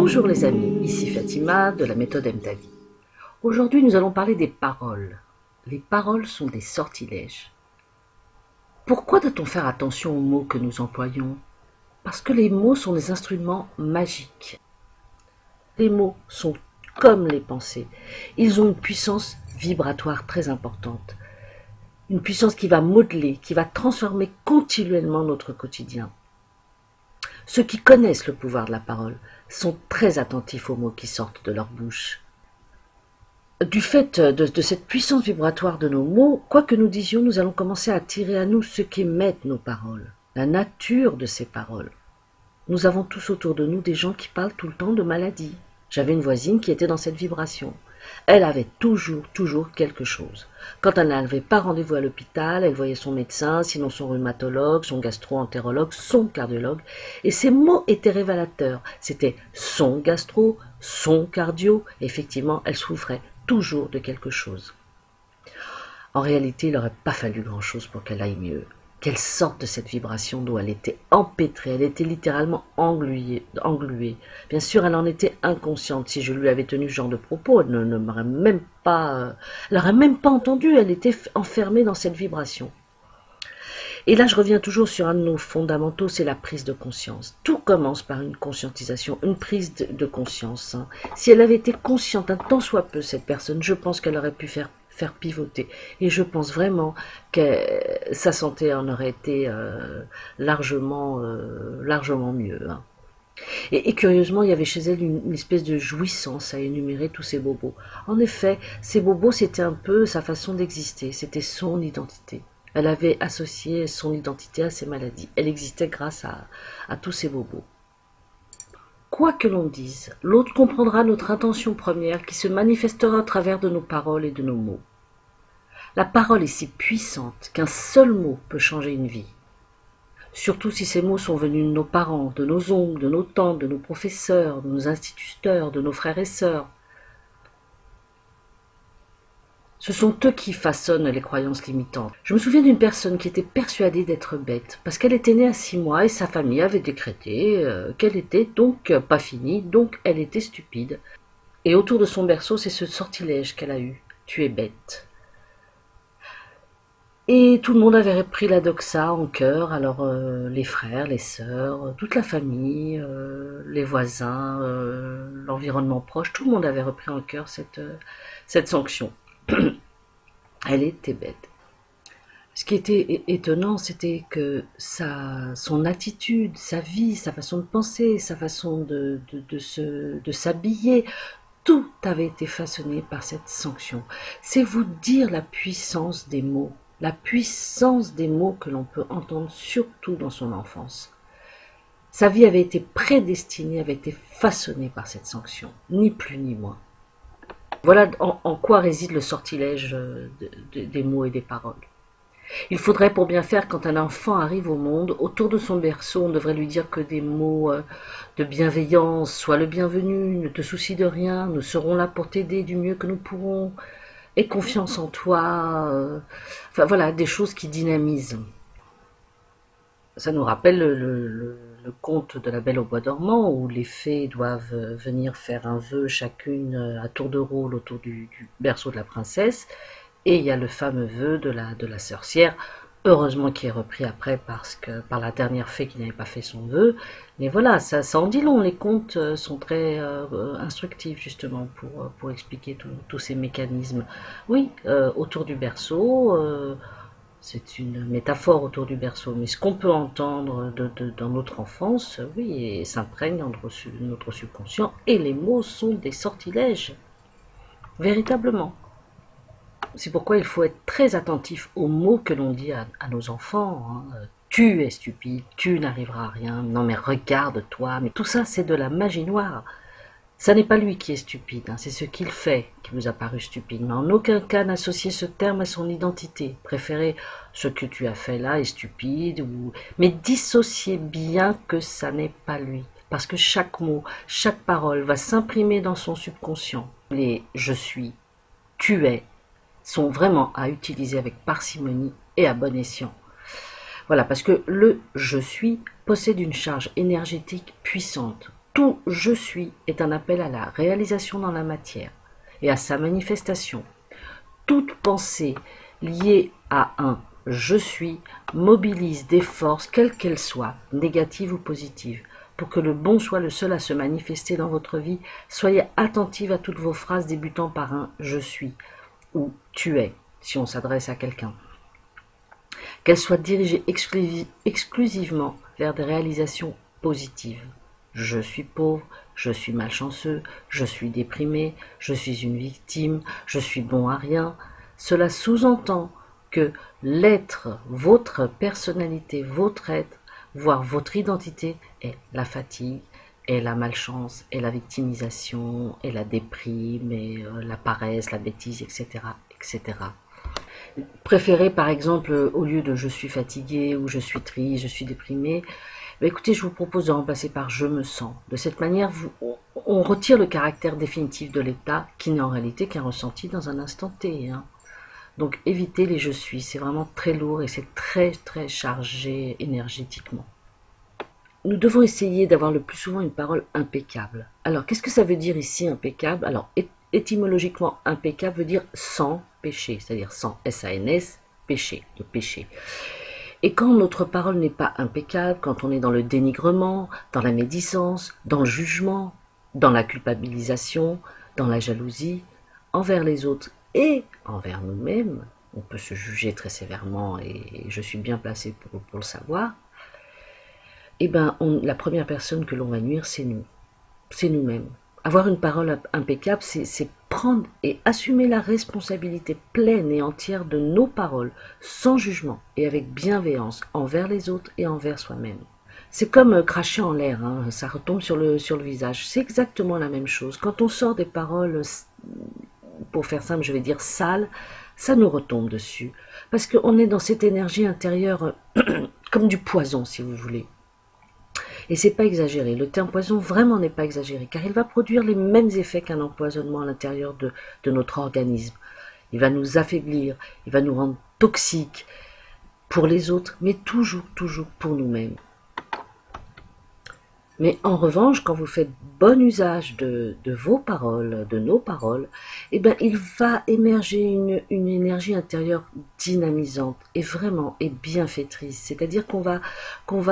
Bonjour les amis, ici Fatima de la méthode MTAVI. Aujourd'hui nous allons parler des paroles. Les paroles sont des sortilèges. Pourquoi doit-on faire attention aux mots que nous employons? Parce que les mots sont des instruments magiques. Les mots sont comme les pensées. Ils ont une puissance vibratoire très importante. Une puissance qui va modeler, qui va transformer continuellement notre quotidien. Ceux qui connaissent le pouvoir de la parole sont très attentifs aux mots qui sortent de leur bouche. Du fait de cette puissance vibratoire de nos mots, quoi que nous disions, nous allons commencer à attirer à nous ce qu'émettent nos paroles, la nature de ces paroles. Nous avons tous autour de nous des gens qui parlent tout le temps de maladies. J'avais une voisine qui était dans cette vibration. Elle avait toujours quelque chose. Quand elle n'avait pas rendez-vous à l'hôpital, elle voyait son médecin, sinon son rhumatologue, son gastro-entérologue, son cardiologue. Et ces mots étaient révélateurs. C'était son gastro, son cardio. Effectivement, elle souffrait toujours de quelque chose. En réalité, il n'aurait pas fallu grand-chose pour qu'elle aille mieux. Qu'elle sorte de cette vibration d'où elle était empêtrée, elle était littéralement engluée. Bien sûr, elle en était inconsciente. Si je lui avais tenu ce genre de propos, elle ne m'aurait même pas, elle n'aurait même pas entendu. Elle était enfermée dans cette vibration. Et là, je reviens toujours sur un de nos fondamentaux, c'est la prise de conscience. Tout commence par une conscientisation, une prise de conscience. Si elle avait été consciente un tant soit peu, cette personne, je pense qu'elle aurait pu faire pivoter. Et je pense vraiment que sa santé en aurait été largement mieux. Et curieusement, il y avait chez elle une espèce de jouissance à énumérer tous ces bobos. En effet, ces bobos, c'était un peu sa façon d'exister, c'était son identité. Elle avait associé son identité à ses maladies. Elle existait grâce à tous ces bobos. Quoi que l'on dise, l'autre comprendra notre intention première qui se manifestera au travers de nos paroles et de nos mots. La parole est si puissante qu'un seul mot peut changer une vie. Surtout si ces mots sont venus de nos parents, de nos oncles, de nos tantes, de nos professeurs, de nos instituteurs, de nos frères et sœurs. Ce sont eux qui façonnent les croyances limitantes. Je me souviens d'une personne qui était persuadée d'être bête, parce qu'elle était née à 6 mois et sa famille avait décrété qu'elle était donc pas finie, donc elle était stupide. Et autour de son berceau, c'est ce sortilège qu'elle a eu. Tu es bête. Et tout le monde avait repris la doxa en chœur, alors les frères, les sœurs, toute la famille, les voisins, l'environnement proche, tout le monde avait repris en chœur cette sanction. Elle était bête. Ce qui était étonnant, c'était que son attitude, sa vie, sa façon de penser, sa façon de s'habiller, tout avait été façonné par cette sanction. C'est vous dire la puissance des mots. La puissance des mots que l'on peut entendre surtout dans son enfance. Sa vie avait été prédestinée, avait été façonnée par cette sanction, ni plus ni moins. Voilà en quoi réside le sortilège des mots et des paroles. Il faudrait pour bien faire, quand un enfant arrive au monde, autour de son berceau, on devrait lui dire que des mots de bienveillance, sois le bienvenu, ne te soucie de rien, nous serons là pour t'aider du mieux que nous pourrons. Et confiance en toi, enfin voilà, des choses qui dynamisent. Ça nous rappelle le conte de la Belle au bois dormant, où les fées doivent venir faire un vœu chacune à tour de rôle autour du berceau de la princesse, et il y a le fameux vœu de la sorcière, heureusement qui est repris après par la dernière fée qui n'avait pas fait son vœu. Mais voilà, ça en dit long. Les contes sont très instructifs justement pour expliquer tous ces mécanismes. Oui, autour du berceau, c'est une métaphore autour du berceau, mais ce qu'on peut entendre dans notre enfance, oui, et s'imprègne dans notre subconscient, et les mots sont des sortilèges, véritablement. C'est pourquoi il faut être très attentif aux mots que l'on dit à nos enfants. Tu es stupide, tu n'arriveras à rien, non mais regarde-toi. Mais tout ça, c'est de la magie noire. Ça n'est pas lui qui est stupide, c'est ce qu'il fait qui vous a paru stupide. Mais en aucun cas n'associer ce terme à son identité. Préférez ce que tu as fait là est stupide, mais dissociez bien que ça n'est pas lui. Parce que chaque mot, chaque parole va s'imprimer dans son subconscient. Les « je suis »,« tu es », sont vraiment à utiliser avec parcimonie et à bon escient. Voilà, parce que le « je suis » possède une charge énergétique puissante. Tout je suis est un appel à la réalisation dans la matière et à sa manifestation. Toute pensée liée à un je suis mobilise des forces, quelles qu'elles soient, négatives ou positives. Pour que le bon soit le seul à se manifester dans votre vie, soyez attentive à toutes vos phrases débutant par un je suis ou tu es, si on s'adresse à quelqu'un. Qu'elles soient dirigées exclusivement vers des réalisations positives. Je suis pauvre, je suis malchanceux, je suis déprimé, je suis une victime, je suis bon à rien. Cela sous-entend que l'être, votre personnalité, votre être, voire votre identité est la fatigue, est la malchance, est la victimisation, est la déprime, est la paresse, la bêtise, etc., etc. Préférez par exemple, au lieu de je suis fatigué ou je suis triste, je suis déprimé, écoutez, je vous propose de remplacer par je me sens. De cette manière, on retire le caractère définitif de l'état qui n'est en réalité qu'un ressenti dans un instant T. Hein. Donc évitez les je suis, c'est vraiment très lourd et c'est très très chargé énergétiquement. Nous devons essayer d'avoir le plus souvent une parole impeccable. Alors qu'est-ce que ça veut dire ici impeccable? Alors étymologiquement impeccable veut dire sans péché, c'est-à-dire sans S-A-N-S, péché, de péché. Et quand notre parole n'est pas impeccable, quand on est dans le dénigrement, dans la médisance, dans le jugement, dans la culpabilisation, dans la jalousie, envers les autres et envers nous-mêmes, on peut se juger très sévèrement et je suis bien placé pour le savoir, eh ben, la première personne que l'on va nuire, c'est nous, c'est nous-mêmes. Avoir une parole impeccable, c'est prendre et assumer la responsabilité pleine et entière de nos paroles, sans jugement et avec bienveillance envers les autres et envers soi-même. C'est comme cracher en l'air, hein, ça retombe sur le visage. C'est exactement la même chose. Quand on sort des paroles, pour faire simple, je vais dire sales, ça nous retombe dessus. Parce qu'on est dans cette énergie intérieure comme du poison, si vous voulez. Et c'est pas exagéré, le terme poison vraiment n'est pas exagéré, car il va produire les mêmes effets qu'un empoisonnement à l'intérieur de notre organisme. Il va nous affaiblir, il va nous rendre toxiques pour les autres, mais toujours pour nous-mêmes. Mais en revanche, quand vous faites bon usage de vos paroles, de nos paroles, eh ben, il va émerger une énergie intérieure dynamisante et vraiment et bienfaitrice. C'est-à-dire qu'on va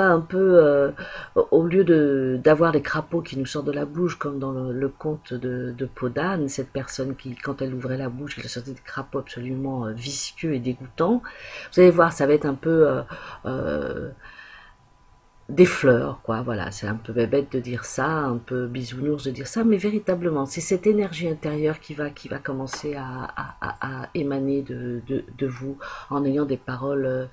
un peu, au lieu d'avoir les crapauds qui nous sortent de la bouche, comme dans le conte de Podane, cette personne qui, quand elle ouvrait la bouche, elle sortait des crapauds absolument vicieux et dégoûtants. Vous allez voir, ça va être un peu des fleurs, quoi, voilà, c'est un peu bébête de dire ça, un peu bisounours de dire ça, mais véritablement, c'est cette énergie intérieure qui va commencer à émaner de vous, en ayant des paroles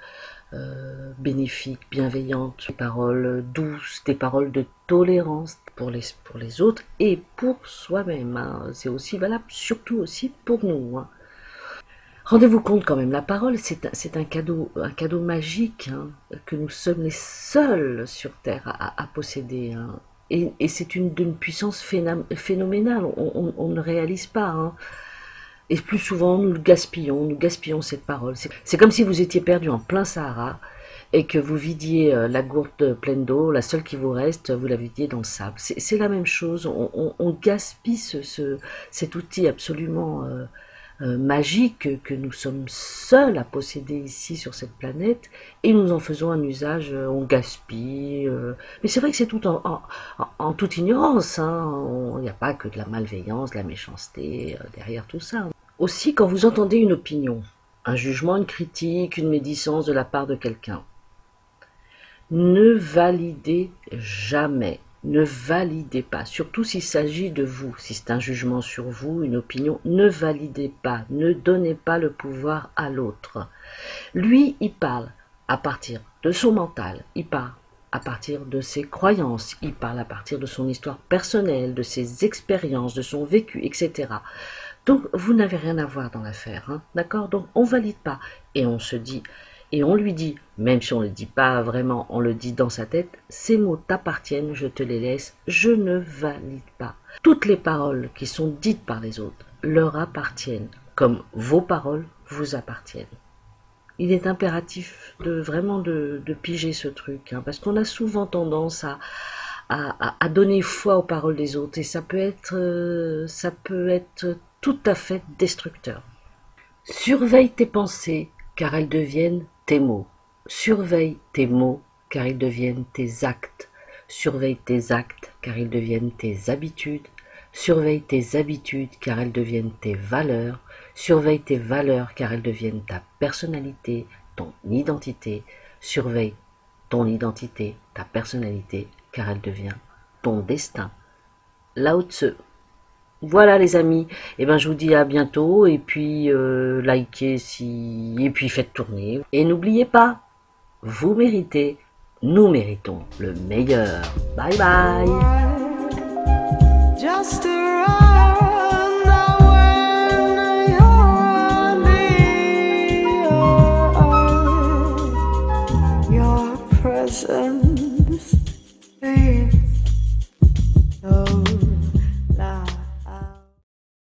bénéfiques, bienveillantes, des paroles douces, des paroles de tolérance pour les autres et pour soi-même, hein. C'est aussi valable, surtout aussi pour nous, hein. Rendez-vous compte quand même, la parole c'est un cadeau magique, hein, que nous sommes les seuls sur Terre à posséder, hein. Et c'est d'une puissance phénoménale, on ne réalise pas, hein. Et plus souvent nous gaspillons cette parole. C'est comme si vous étiez perdu en plein Sahara et que vous vidiez la gourde pleine d'eau, la seule qui vous reste, vous la vidiez dans le sable. C'est la même chose, on gaspille cet outil absolument magique que nous sommes seuls à posséder ici sur cette planète et nous en faisons un usage, on gaspille, mais c'est vrai que c'est tout en toute ignorance, hein. Il n'y a pas que de la malveillance, de la méchanceté derrière tout ça. Aussi, quand vous entendez une opinion, un jugement, une critique, une médisance de la part de quelqu'un, ne validez jamais. Ne validez pas, surtout s'il s'agit de vous, si c'est un jugement sur vous, une opinion, ne validez pas, ne donnez pas le pouvoir à l'autre. Lui, il parle à partir de son mental, il parle à partir de ses croyances, il parle à partir de son histoire personnelle, de ses expériences, de son vécu, etc. Donc, vous n'avez rien à voir dans l'affaire, hein, d'accord? Donc, on ne valide pas, et on se dit... Et on lui dit, même si on ne le dit pas vraiment, on le dit dans sa tête, ces mots t'appartiennent, je te les laisse, je ne valide pas. Toutes les paroles qui sont dites par les autres leur appartiennent, comme vos paroles vous appartiennent. Il est impératif vraiment de piger ce truc, hein, parce qu'on a souvent tendance à donner foi aux paroles des autres et ça peut être tout à fait destructeur. Surveille tes pensées car elles deviennent tes mots. Surveille tes mots car ils deviennent tes actes. Surveille tes actes car ils deviennent tes habitudes. Surveille tes habitudes car elles deviennent tes valeurs. Surveille tes valeurs car elles deviennent ta personnalité, ton identité. Surveille ton identité, ta personnalité car elle devient ton destin. Lao Tzu. Voilà les amis, et ben je vous dis à bientôt et puis likez si et puis faites tourner et n'oubliez pas, vous méritez, nous méritons le meilleur. Bye bye. Just around when you're your presence.